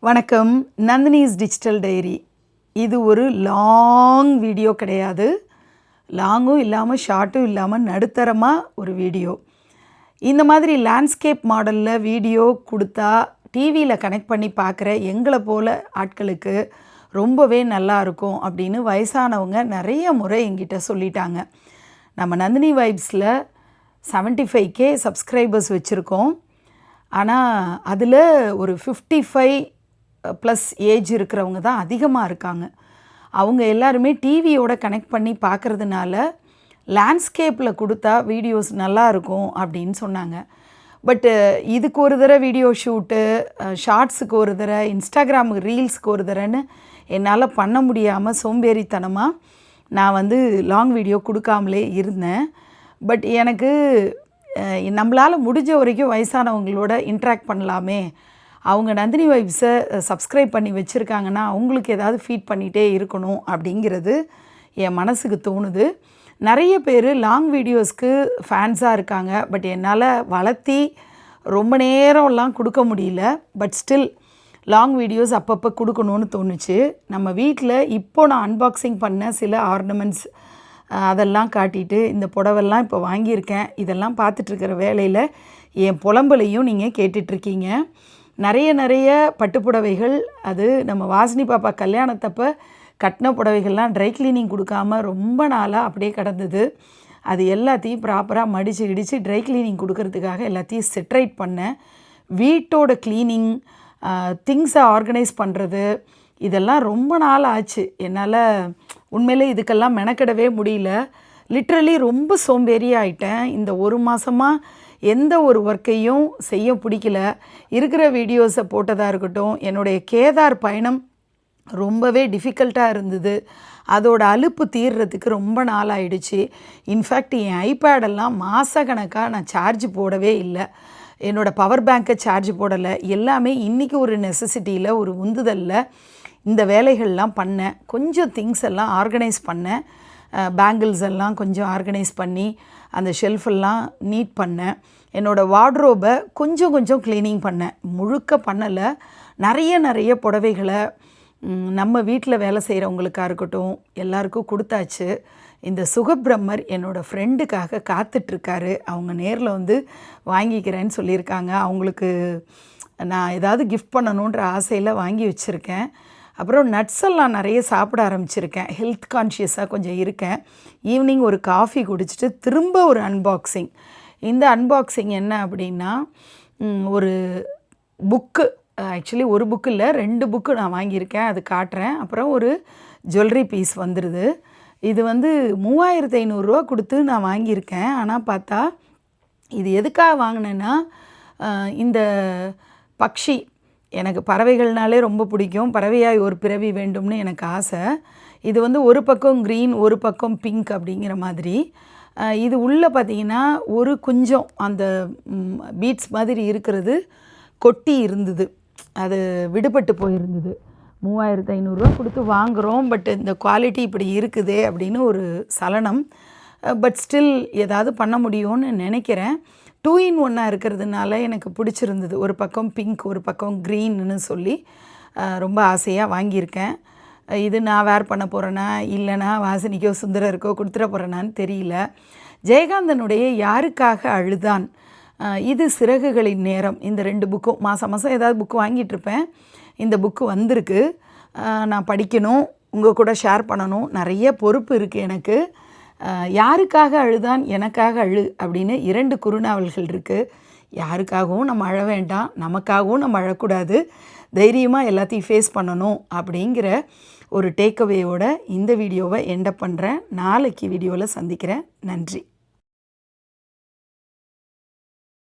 வணக்கம். Nandini's digital diary. இது ஒரு லாங் வீடியோ கிடையாது. லாங்கும் இல்லாமல் ஷார்ட்டும் இல்லாமல் நடுத்தரமாக ஒரு வீடியோ. இந்த மாதிரி லேண்ட்ஸ்கேப் மாடலில் வீடியோ கொடுத்தா டிவியில் கனெக்ட் பண்ணி பார்க்குற எங்களை போல் ஆட்களுக்கு ரொம்பவே நல்லாயிருக்கும் அப்படின்னு வயசானவங்க நிறைய முறை என்கிட்ட சொல்லிட்டாங்க. நம்ம நந்தினி வைப்ஸில் 75K சப்ஸ்கிரைபர்ஸ் வச்சுருக்கோம். ஆனால் அதில் ஒரு 55+ ஏஜ் இருக்கிறவங்க தான் அதிகமாக இருக்காங்க. அவங்க எல்லாருமே டிவியோட கனெக்ட் பண்ணி பார்க்குறதுனால லேண்ட்ஸ்கேப்பில் கொடுத்தா வீடியோஸ் நல்லாயிருக்கும் அப்படின்னு சொன்னாங்க. பட்டு இதுக்கு ஒரு தடவை வீடியோ ஷூட்டு, ஷார்ட்ஸுக்கு ஒரு தடவை, இன்ஸ்டாகிராமுக்கு ரீல்ஸுக்கு ஒரு தடவைன்னு என்னால் பண்ண முடியாமல் சோம்பேறித்தனமாக நான் லாங் வீடியோ கொடுக்காமலே இருந்தேன். பட் எனக்கு நம்மளால் முடிஞ்ச வரைக்கும் வயசானவங்களோட இன்ட்ராக்ட் பண்ணலாமே, அவங்க நந்தினி வைப்ஸை சப்ஸ்கிரைப் பண்ணி வச்சுருக்காங்கன்னா அவங்களுக்கு ஏதாவது ஃபீட் பண்ணிகிட்டே இருக்கணும் அப்படிங்கிறது என் மனசுக்கு தோணுது. நிறைய பேர் லாங் வீடியோஸ்க்கு ஃபேன்ஸாக இருக்காங்க. பட் என்னால் வளர்த்தி ரொம்ப நேரம்லாம் கொடுக்க முடியல. பட் ஸ்டில் லாங் வீடியோஸ் அப்பப்போ கொடுக்கணும்னு தோணுச்சு. நம்ம வீட்டில் இப்போ நான் அன்பாக்சிங் பண்ண சில ஆர்னமெண்ட்ஸ் அதெல்லாம் காட்டிட்டு, இந்த புடவெல்லாம் இப்போ வாங்கியிருக்கேன். இதெல்லாம் பார்த்துட்ருக்கிற வேலையில் என் புலம்பலையும் நீங்கள் கேட்டுட்ருக்கீங்க. நிறைய பட்டுப்புடவைகள், அது நம்ம வாசினி பாப்பா கல்யாணத்தப்போ கட்டின புடவைகள்லாம் ட்ரை கிளீனிங் கொடுக்காம ரொம்ப நாளாக அப்படியே கிடந்தது. அது எல்லாத்தையும் ப்ராப்பராக மடித்து இடித்து ட்ரை கிளீனிங் கொடுக்கறதுக்காக எல்லாத்தையும் செட்ரைட் பண்ணேன். வீட்டோட க்ளீனிங், திங்ஸை ஆர்கனைஸ் பண்ணுறது, இதெல்லாம் ரொம்ப நாள் ஆச்சு. என்னால் உண்மையிலே இதுக்கெல்லாம் மெனக்கிடவே முடியல. லிட்ரலி ரொம்ப சோம்பேறியாயிட்டேன். இந்த ஒரு மாதமாக எந்த ஒரு ஒர்க்கையும் செய்ய பிடிக்கல. இருக்கிற வீடியோஸை போட்டதாக இருக்கட்டும், என்னுடைய கேதார் பயணம் ரொம்பவே டிஃபிகல்ட்டாக இருந்தது. அதோட அலுப்பு தீர்றதுக்கு ரொம்ப நாள் ஆயிடுச்சு. இன்ஃபேக்ட் என் ஐபேடெல்லாம் மாதக்கணக்காக நான் சார்ஜ் போடவே இல்லை. என்னோடய பவர் பேங்க்கை சார்ஜ் போடலை. எல்லாமே இன்றைக்கி ஒரு நெசசிட்டியில், ஒரு உந்துதலில் இந்த வேலைகள்லாம் பண்ணேன். கொஞ்சம் திங்ஸ் எல்லாம் ஆர்கனைஸ் பண்ணேன். பேங்கிள்ஸ் எல்லாம் கொஞ்சம் ஆர்கனைஸ் பண்ணி அந்த ஷெல்ஃபெல்லாம் நீட் பண்ணேன். என்னோடய வார்ட்ரோபை கொஞ்சம் க்ளீனிங் பண்ணேன். முழுக்க பண்ணலை. நிறைய புடவைகளை நம்ம வீட்டில் வேலை செய்கிறவங்களுக்காக இருக்கட்டும் எல்லாருக்கும் கொடுத்தாச்சு. இந்த சுகபிரம்மர் என்னோடய ஃப்ரெண்டுக்காக காத்துட்ருக்காரு. அவங்க நேரில் வாங்கிக்கிறேன்னு சொல்லியிருக்காங்க. அவங்களுக்கு நான் ஏதாவது கிஃப்ட் பண்ணணுன்ற ஆசையில் வாங்கி வச்சுருக்கேன். அப்புறம் நட்ஸ் எல்லாம் நிறைய சாப்பிட ஆரம்பிச்சிருக்கேன். ஹெல்த் கான்ஷியஸாக கொஞ்சம் இருக்கேன். ஈவினிங் ஒரு காஃபி குடிச்சிட்டு திரும்ப ஒரு அன்பாக்சிங். இந்த அன்பாக்சிங் என்ன அப்படின்னா, ஒரு புக்கு, ஆக்சுவலி ஒரு புக்கு இல்லை 2 புக்கு நான் வாங்கியிருக்கேன். அது காட்டுறேன். அப்புறம் ஒரு ஜுவல்லரி பீஸ் வந்துடுது. இது 3500 கொடுத்து நான் வாங்கியிருக்கேன். ஆனால் பார்த்தா இது எதுக்காக வாங்கினேன்னா, இந்த பக்ஷி, எனக்கு பறவைகள்னாலே ரொம்ப பிடிக்கும். பறவையாய் ஒரு பிறவி வேண்டும்னு எனக்கு ஆசை. இது ஒரு பக்கம் க்ரீன், ஒரு பக்கம் பிங்க் அப்படிங்கிற மாதிரி. இது உள்ளே பார்த்திங்கன்னா ஒரு கொஞ்சம் அந்த பீட்ஸ் மாதிரி இருக்கிறது கொட்டி இருந்தது. அது விடுபட்டு போயிருந்தது. 3500 கொடுத்து வாங்குகிறோம். பட் இந்த குவாலிட்டி இப்படி இருக்குதே அப்படின்னு ஒரு சலனம். பட் ஸ்டில் ஏதாவது பண்ண முடியும்னு நினைக்கிறேன். 2 in 1 இருக்கிறதுனால எனக்கு பிடிச்சிருந்தது. ஒரு பக்கம் பிங்க், ஒரு பக்கம் க்ரீன்னு சொல்லி ரொம்ப ஆசையாக வாங்கியிருக்கேன். இது நான் வேர் பண்ண போகிறேன்னா இல்லைனா வாசினிக்கோ சுந்தரருக்கோ கொடுத்துட போகிறேனான்னு தெரியல. ஜெயகாந்தனுடைய யாருக்காக அழுதான், இது சிறகுகளின் நேரம், இந்த 2 புக்கும் மாதம் ஏதாவது புக்கு வாங்கிட்டுருப்பேன். இந்த புக்கு வந்திருக்கு. நான் படிக்கணும், உங்கள் கூட ஷேர் பண்ணணும். நிறைய பொறுப்பு இருக்குது எனக்கு. யாருக்காக அழுதான் எனக்காக அழு அப்படின்னு 2 குறுநாவல்கள் இருக்குது. யாருக்காகவும் நம்ம அழ வேண்டாம், நமக்காகவும் நம்ம அழக்கூடாது. தைரியமாக எல்லாத்தையும் ஃபேஸ் பண்ணணும் அப்படிங்கிற ஒரு டேக்அவேயோட இந்த வீடியோவை எண்டப் பண்ணுறேன். நாளைக்கு வீடியோவில் சந்திக்கிறேன். நன்றி.